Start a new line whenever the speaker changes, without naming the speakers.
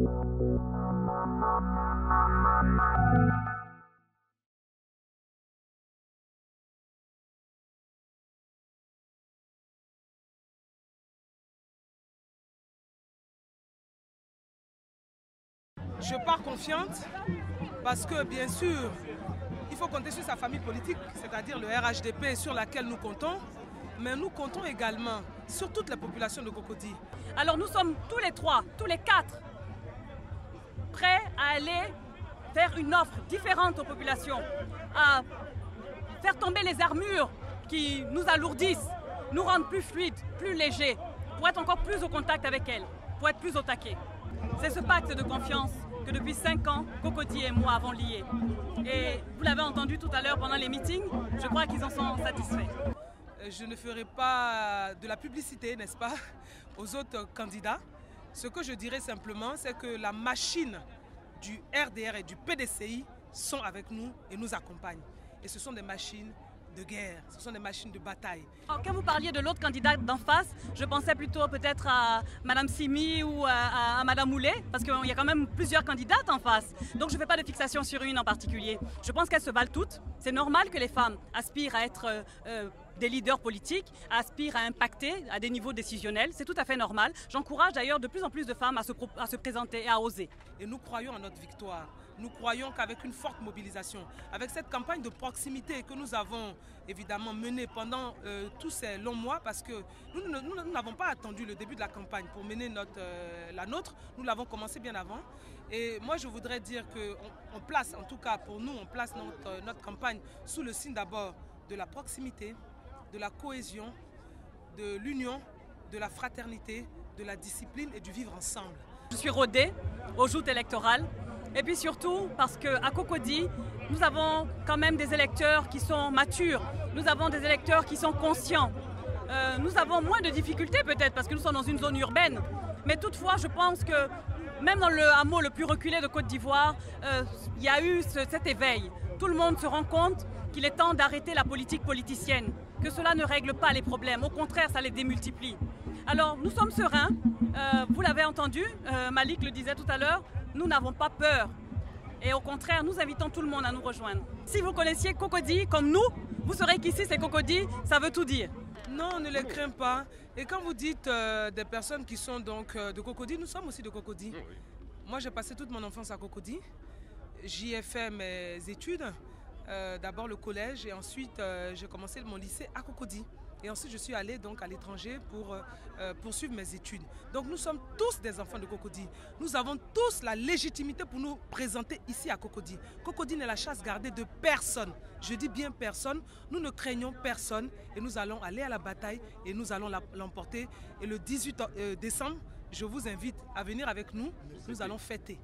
Je pars confiante parce que, bien sûr, il faut compter sur sa famille politique, c'est-à-dire le RHDP sur laquelle nous comptons, mais nous comptons également sur toute la population de Cocody.
Alors nous sommes tous les trois, tous les quatre, prêts à aller faire une offre différente aux populations, à faire tomber les armures qui nous alourdissent, nous rendent plus fluides, plus légers, pour être encore plus au contact avec elles, pour être plus au taquet. C'est ce pacte de confiance que depuis 5 ans, Cocody et moi avons lié. Et vous l'avez entendu tout à l'heure pendant les meetings, je crois qu'ils en sont satisfaits.
Je ne ferai pas de la publicité, n'est-ce pas, aux autres candidats. Ce que je dirais simplement, c'est que la machine du RDR et du PDCI sont avec nous et nous accompagnent. Et ce sont des machines de guerre, ce sont des machines de bataille.
Alors, quand vous parliez de l'autre candidate d'en face, je pensais plutôt peut-être à Madame Simi ou à Madame Moulet, parce qu'il y a quand même plusieurs candidates en face. Donc je ne fais pas de fixation sur une en particulier. Je pense qu'elles se valent toutes. C'est normal que les femmes aspirent à être des leaders politiques, aspirent à impacter à des niveaux décisionnels. C'est tout à fait normal. J'encourage d'ailleurs de plus en plus de femmes à se présenter et à oser.
Et nous croyons en notre victoire. Nous croyons qu'avec une forte mobilisation, avec cette campagne de proximité que nous avons évidemment menée pendant tous ces longs mois, parce que nous n'avons pas attendu le début de la campagne pour mener la nôtre, nous l'avons commencé bien avant. Et moi je voudrais dire qu'on place, en tout cas pour nous, on place notre campagne sous le signe d'abord de la proximité, de la cohésion, de l'union, de la fraternité, de la discipline et du vivre ensemble.
Je suis rodée aux joutes électorales. Et puis surtout parce qu'à Cocody, nous avons quand même des électeurs qui sont matures, nous avons des électeurs qui sont conscients. Nous avons moins de difficultés peut-être parce que nous sommes dans une zone urbaine. Mais toutefois, je pense que même dans le hameau le plus reculé de Côte d'Ivoire, il y a eu cet éveil. Tout le monde se rend compte qu'il est temps d'arrêter la politique politicienne, que cela ne règle pas les problèmes, au contraire, ça les démultiplie. Alors nous sommes sereins, vous l'avez entendu, Malik le disait tout à l'heure, nous n'avons pas peur. Et au contraire, nous invitons tout le monde à nous rejoindre. Si vous connaissiez Cocody comme nous, vous saurez qu'ici c'est Cocody, ça veut tout dire.
Non, ne les crains pas. Et quand vous dites des personnes qui sont donc de Cocody, nous sommes aussi de Cocody. Oui. Moi j'ai passé toute mon enfance à Cocody. J'y ai fait mes études, d'abord le collège et ensuite j'ai commencé mon lycée à Cocody. Et ensuite, je suis allée donc à l'étranger pour poursuivre mes études. Donc, nous sommes tous des enfants de Cocody. Nous avons tous la légitimité pour nous présenter ici à Cocody. Cocody n'est la chasse gardée de personne. Je dis bien personne. Nous ne craignons personne et nous allons aller à la bataille et nous allons l'emporter. Et le 18 décembre, je vous invite à venir avec nous. Nous allons fêter.